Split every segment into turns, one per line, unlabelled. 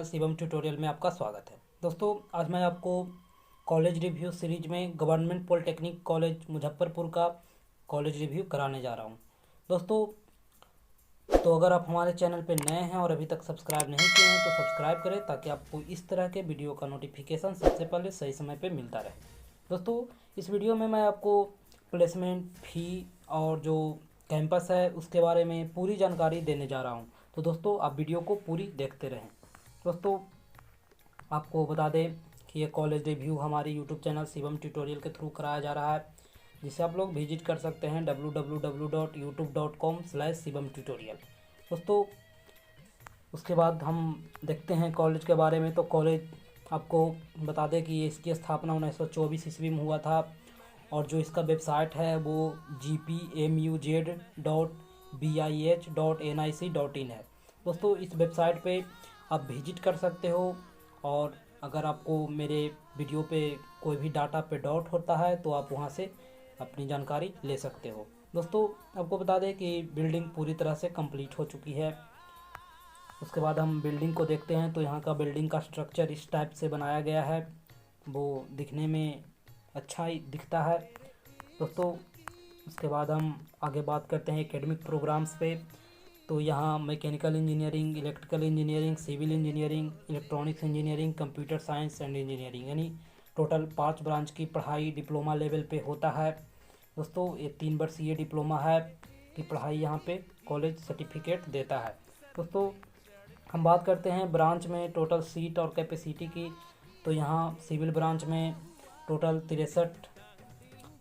Channel Shivam tutorial में आपका स्वागत है। दोस्तों, आज मैं आपको कॉलेज रिव्यू सीरीज में गवर्नमेंट पॉलिटेक्निक कॉलेज मुजफ्फरपुर का कॉलेज रिव्यू कराने जा रहा हूं। दोस्तों, तो अगर आप हमारे चैनल पर नए हैं और अभी तक सब्सक्राइब नहीं किए हैं तो सब्सक्राइब करें ताकि आपको इस तरह के वीडियो का नोटिफिकेशन सबसे पहले सही समय पर मिलता रहे। दोस्तों, इस वीडियो में मैं आपको प्लेसमेंट फ़ी और जो कैंपस है उसके बारे में पूरी जानकारी देने जा रहा हूं। तो दोस्तों, आप वीडियो को पूरी देखते रहें। दोस्तों, आपको बता दें कि ये कॉलेज रिव्यू हमारी यूट्यूब चैनल शिवम ट्यूटोरियल के थ्रू कराया जा रहा है, जिसे आप लोग विजिट कर सकते हैं www.youtube.com/शिवम ट्यूटोरियल। दोस्तों, उसके बाद हम देखते हैं कॉलेज के बारे में। तो कॉलेज आपको बता दें कि इसकी स्थापना 1924 ईस्वी में हुआ था और जो इसका वेबसाइट है वो gpmuz.bih.nic.in है। दोस्तों, इस वेबसाइट पे आप विजिट कर सकते हो और अगर आपको मेरे वीडियो पे कोई भी डाटा पे डाउट होता है तो आप वहाँ से अपनी जानकारी ले सकते हो। दोस्तों, आपको बता दें कि बिल्डिंग पूरी तरह से कंप्लीट हो चुकी है। उसके बाद हम बिल्डिंग को देखते हैं। तो यहाँ का बिल्डिंग का स्ट्रक्चर इस टाइप से बनाया गया है, वो दिखने में अच्छा ही दिखता है। दोस्तों, उसके बाद हम आगे बात करते हैं एकेडमिक प्रोग्राम्स पे। तो यहाँ mechanical engineering, electrical engineering, civil engineering, electronics engineering, computer science and engineering, यानी टोटल 5 ब्रांच की पढ़ाई डिप्लोमा लेवल पे होता है। दोस्तों, ये 3 वर्षीय डिप्लोमा है की पढ़ाई यहाँ पे कॉलेज सर्टिफिकेट देता है। दोस्तों, हम बात करते हैं ब्रांच में टोटल सीट और कैपेसिटी की। तो यहाँ सिविल ब्रांच में टोटल 63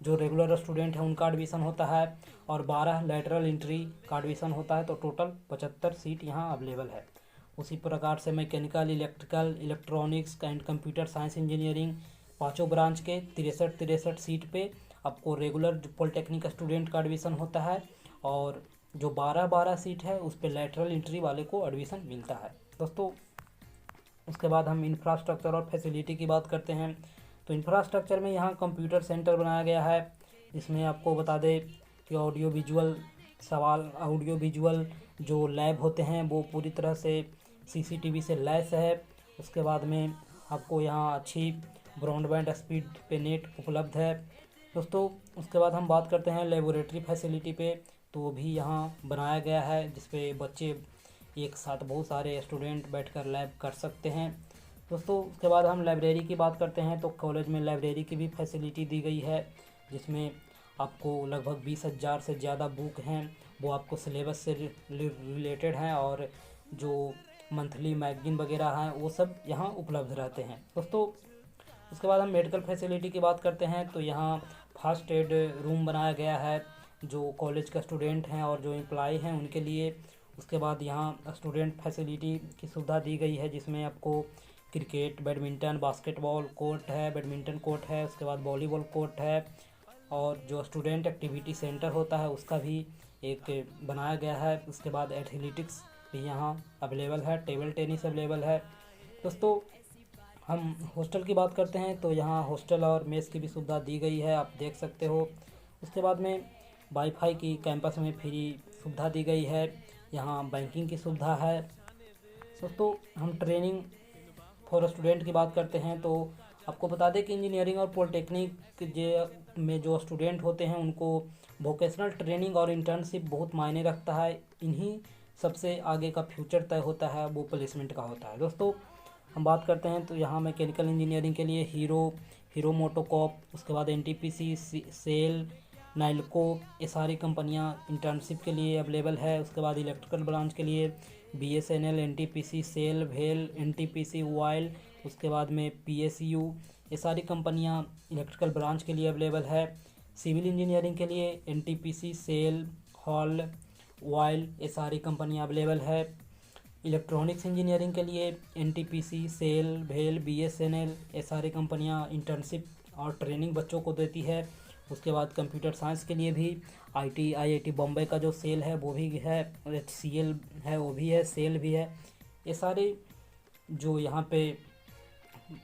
जो रेगुलर स्टूडेंट हैं उनका एडमिशन होता है और 12 लैटरल एंट्री का एडमिशन होता है। तो टोटल 75 सीट यहाँ अवेलेबल है। उसी प्रकार से mechanical, electrical, electronics and computer science engineering पाँचों ब्रांच के 63 सीट पे आपको रेगुलर पॉलिटेक्निक स्टूडेंट का एडमिशन होता है और जो 12 सीट है उस पर लैटरल एंट्री वाले को एडमिशन मिलता है। दोस्तों, उसके बाद हम इंफ्रास्ट्रक्चर और फैसिलिटी की बात करते हैं। तो इंफ्रास्ट्रक्चर में यहाँ कंप्यूटर सेंटर बनाया गया है, जिसमें आपको बता दें कि ऑडियो विजुअल जो लैब होते हैं वो पूरी तरह से सीसीटीवी से लैस है। उसके बाद में आपको यहाँ अच्छी ब्रॉडबैंड स्पीड पे नेट उपलब्ध है। दोस्तों, उसके बाद हम बात करते हैं लेबोरेटरी फैसिलिटी पे। तो भी यहाँ बनाया गया है जिसपे बच्चे एक साथ बहुत सारे स्टूडेंट बैठकर लैब कर सकते हैं। दोस्तों, उसके बाद हम लाइब्रेरी की बात करते हैं। तो कॉलेज में लाइब्रेरी की भी फैसिलिटी दी गई है, जिसमें आपको लगभग 20,000 से ज़्यादा बुक हैं, वो आपको सिलेबस से रिलेटेड हैं और जो मंथली मैगजीन वगैरह हैं वो सब यहाँ उपलब्ध रहते हैं। दोस्तों, उसके बाद हम मेडिकल फैसिलिटी की बात करते हैं। तो यहाँ फर्स्ट एड रूम बनाया गया है जो कॉलेज का स्टूडेंट हैं और जो एम्प्लॉय हैं उनके लिए। उसके बाद यहाँ स्टूडेंट फैसिलिटी की सुविधा दी गई है, जिसमें आपको क्रिकेट, बैडमिंटन, बास्केटबॉल कोर्ट है, बैडमिंटन कोर्ट है, उसके बाद वॉलीबॉल कोर्ट है और जो स्टूडेंट एक्टिविटी सेंटर होता है उसका भी एक बनाया गया है। उसके बाद एथलेटिक्स भी यहाँ अवेलेबल है, टेबल टेनिस अवेलेबल है। दोस्तों, हम हॉस्टल की बात करते हैं। तो यहाँ हॉस्टल और मेस की भी सुविधा दी गई है, आप देख सकते हो। उसके बाद में वाईफाई की कैंपस में फ्री सुविधा दी गई है। यहाँ बैंकिंग की सुविधा है। दोस्तों, हम ट्रेनिंग फॉर स्टूडेंट की बात करते हैं। तो आपको बता दें कि इंजीनियरिंग और पॉलिटेक्निक में जो स्टूडेंट होते हैं उनको वोकेशनल ट्रेनिंग और इंटर्नशिप बहुत मायने रखता है। इन्हीं सबसे आगे का फ्यूचर तय होता है, वो प्लेसमेंट का होता है। दोस्तों, हम बात करते हैं तो यहाँ मैकेनिकल इंजीनियरिंग के लिए हीरो मोटोकॉप, उसके बाद एनटीपीसी, सेल, नाइल्को, ये सारी कंपनियाँ इंटर्नशिप के लिए अवेलेबल है। उसके बाद इलेक्ट्रिकल ब्रांच के लिए बीएसएनएल, एनटीपीसी, सेल, भेल, एनटीपीसी, वाइल, उसके बाद में पीएसयू, ये सारी कंपनियां इलेक्ट्रिकल ब्रांच के लिए अवेलेबल है। सिविल इंजीनियरिंग के लिए एनटीपीसी, सेल, हॉल, वाइल, ये सारी कंपनियां अवेलेबल है। इलेक्ट्रॉनिक्स इंजीनियरिंग के लिए एनटीपीसी, सेल, भेल, बीएसएनएल, ये सारी कंपनियां इंटर्नशिप और ट्रेनिंग बच्चों को देती है। उसके बाद कंप्यूटर साइंस के लिए भी आईआईटी बॉम्बे का जो सेल है वो भी है, एचसीएल है वो भी है, सेल भी है। ये सारे जो यहाँ पे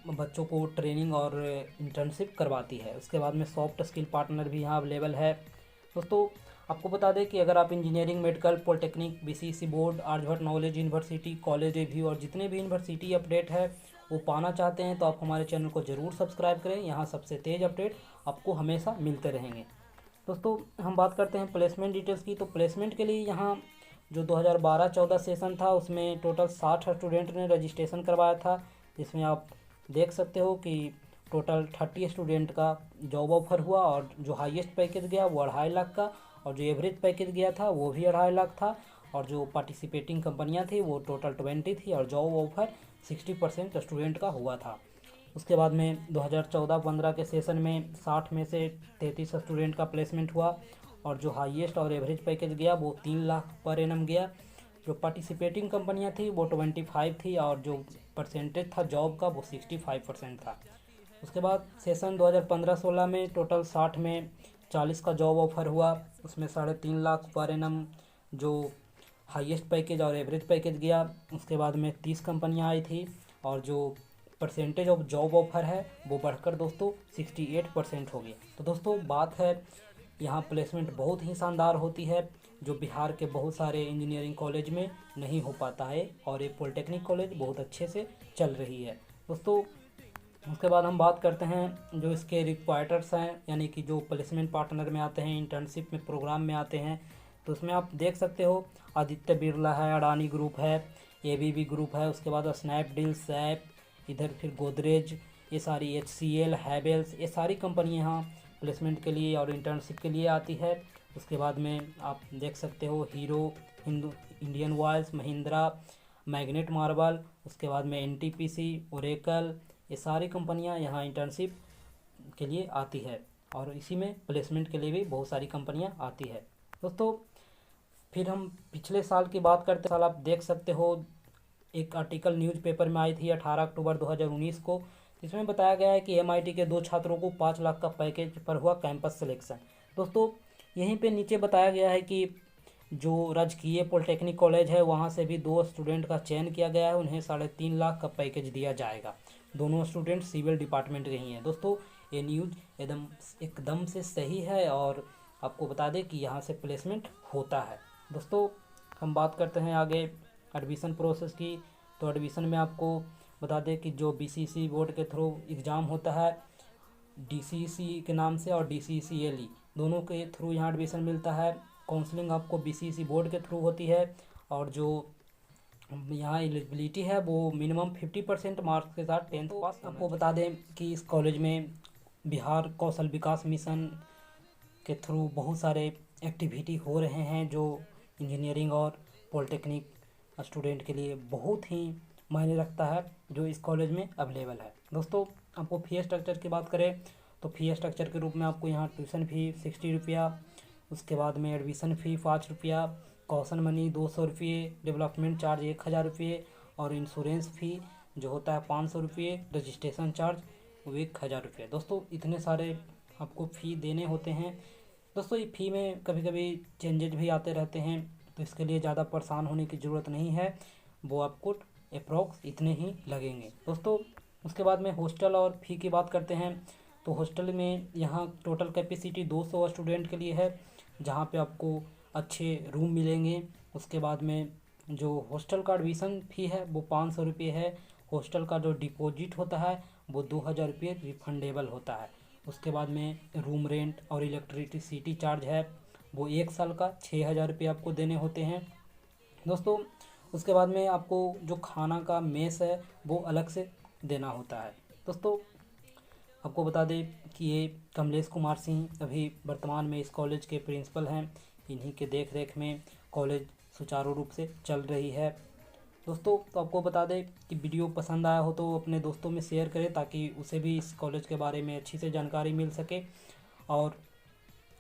बच्चों को ट्रेनिंग और इंटर्नशिप करवाती है। उसके बाद में सॉफ्ट स्किल पार्टनर भी यहाँ अवेलेबल है। दोस्तों, आपको बता दें कि अगर आप engineering, medical, polytechnic, BCC board, Aryabhatta knowledge university, college review और जितने भी यूनिवर्सिटी अपडेट है वो पाना चाहते हैं तो आप हमारे चैनल को ज़रूर सब्सक्राइब करें। यहाँ सबसे तेज़ अपडेट आपको हमेशा मिलते रहेंगे। दोस्तों हम बात करते हैं प्लेसमेंट डिटेल्स की। तो प्लेसमेंट के लिए यहाँ जो 2012-14 सेशन था उसमें टोटल 60 स्टूडेंट ने रजिस्ट्रेशन करवाया था, जिसमें आप देख सकते हो कि टोटल 30 स्टूडेंट का जॉब ऑफर हुआ और जो हाईएस्ट पैकेज गया वो 2.5 लाख का, और जो एवरेज पैकेज गया था वो भी 2.5 लाख था, और जो पार्टिसिपेटिंग कंपनियां थी वो टोटल 20 थी, और जॉब ऑफर 60% स्टूडेंट का हुआ था। उसके बाद में 2014-15 के सेशन में 60 में से 33 स्टूडेंट का प्लेसमेंट हुआ, और जो हाईएस्ट और एवरेज पैकेज गया वो 3 लाख पर एनम गया। जो पार्टिसिपेटिंग कंपनियां थी वो 25 थी, और जो परसेंटेज था जॉब का वो 65% था। उसके बाद सेशन 2015-16 में टोटल 60 में 40 का जॉब ऑफर हुआ, उसमें 3.5 लाख पर एनम जो हाईएस्ट पैकेज और एवरेज पैकेज गया। उसके बाद में 30 कंपनियां आई थी, और जो परसेंटेज ऑफ जॉब ऑफर है वो बढ़कर दोस्तों 68% हो गया। तो दोस्तों बात है यहाँ प्लेसमेंट बहुत ही शानदार होती है, जो बिहार के बहुत सारे इंजीनियरिंग कॉलेज में नहीं हो पाता है, और ये पॉलिटेक्निक कॉलेज बहुत अच्छे से चल रही है दोस्तों। उसके बाद हम बात करते हैं जो इसके रिक्वायर्ड्स हैं, यानी कि जो प्लेसमेंट पार्टनर में आते हैं, इंटर्नशिप में प्रोग्राम में आते हैं। तो उसमें आप देख सकते हो आदित्य बिरला है, अडानी ग्रुप है, एबीबी ग्रुप है, उसके बाद स्नैपडील, सैप, इधर फिर गोदरेज, ये सारी HCL, हैवेल्स, ये सारी कंपनियाँ यहाँ प्लेसमेंट के लिए और इंटर्नशिप के लिए आती है। उसके बाद में आप देख सकते हो hero, Indian oils, Mahindra, magnet marble, उसके बाद में NTPC, ओरेकल, ये सारी कंपनियां यहाँ इंटर्नशिप के लिए आती है, और इसी में प्लेसमेंट के लिए भी बहुत सारी कंपनियां आती है दोस्तों। फिर हम पिछले साल की बात करते साल, आप देख सकते हो एक आर्टिकल न्यूज़पेपर में आई थी 18 अक्टूबर 2019 को, जिसमें बताया गया है कि MIT के 2 छात्रों को 5 लाख का पैकेज पर हुआ कैंपस सिलेक्शन। दोस्तों यहीं पे नीचे बताया गया है कि जो राजकीय पॉलिटेक्निक कॉलेज है वहाँ से भी 2 स्टूडेंट का चयन किया गया है, उन्हें 3.5 लाख का पैकेज दिया जाएगा। दोनों स्टूडेंट सिविल डिपार्टमेंट के ही हैं दोस्तों। ये न्यूज़ एकदम से सही है, और आपको बता दें कि यहाँ से प्लेसमेंट होता है दोस्तों। हम बात करते हैं आगे एडमिशन प्रोसेस की। तो एडमिशन में आपको बता दें कि जो BCC बोर्ड के थ्रू एग्ज़ाम होता है, DCC के नाम से, और DCCLE दोनों के थ्रू यहाँ एडमिशन मिलता है। काउंसलिंग आपको BCC बोर्ड के थ्रू होती है, और जो यहाँ एलिजिबिलिटी है वो मिनिमम 50% मार्क्स के साथ 10th पास। आपको बता दें कि इस कॉलेज में बिहार कौशल विकास मिशन के थ्रू बहुत सारे एक्टिविटी हो रहे हैं, जो इंजीनियरिंग और पॉलिटेक्निक स्टूडेंट के लिए बहुत ही मायने रखता है, जो इस कॉलेज में अवेलेबल है दोस्तों। आपको फ़ी स्ट्रक्चर की बात करें तो फ़ी स्ट्रक्चर के रूप में आपको यहाँ ट्यूशन फ़ी 60 रुपया, उसके बाद में एडमिशन फ़ी 5 रुपया, कॉशन मनी 200 रुपये, डेवलपमेंट चार्ज 1000 रुपये, और इंश्योरेंस फ़ी जो होता है 500 रुपये, रजिस्ट्रेशन चार्ज वो 1000 रुपये। दोस्तों इतने सारे आपको फ़ी देने होते हैं दोस्तों। ये फ़ी में कभी कभी चेंजेज भी आते रहते हैं, तो इसके लिए ज़्यादा परेशान होने की ज़रूरत नहीं है, वो आपको अप्रॉक्स इतने ही लगेंगे दोस्तों। उसके बाद में हॉस्टल और फ़ी की बात करते हैं। तो हॉस्टल में यहाँ टोटल कैपेसिटी 200 स्टूडेंट के लिए है, जहाँ पे आपको अच्छे रूम मिलेंगे। उसके बाद में जो हॉस्टल का एडमिशन फ़ी है वो 500 रुपये है। हॉस्टल का जो डिपॉजिट होता है वो 2000 रुपये रिफंडेबल होता है। उसके बाद में रूम रेंट और इलेक्ट्रिसिटी चार्ज है वो 1 साल का 6000 रुपये आपको देने होते हैं दोस्तों। उसके बाद में आपको जो खाना का मेस है वो अलग से देना होता है दोस्तों। आपको बता दें कि ये कमलेश कुमार सिंह अभी वर्तमान में इस कॉलेज के प्रिंसिपल हैं, इन्हीं के देख रेख में कॉलेज सुचारू रूप से चल रही है दोस्तों। तो आपको बता दें कि वीडियो पसंद आया हो तो अपने दोस्तों में शेयर करें, ताकि उसे भी इस कॉलेज के बारे में अच्छी से जानकारी मिल सके, और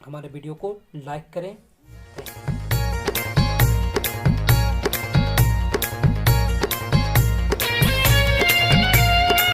हमारे वीडियो को लाइक करें।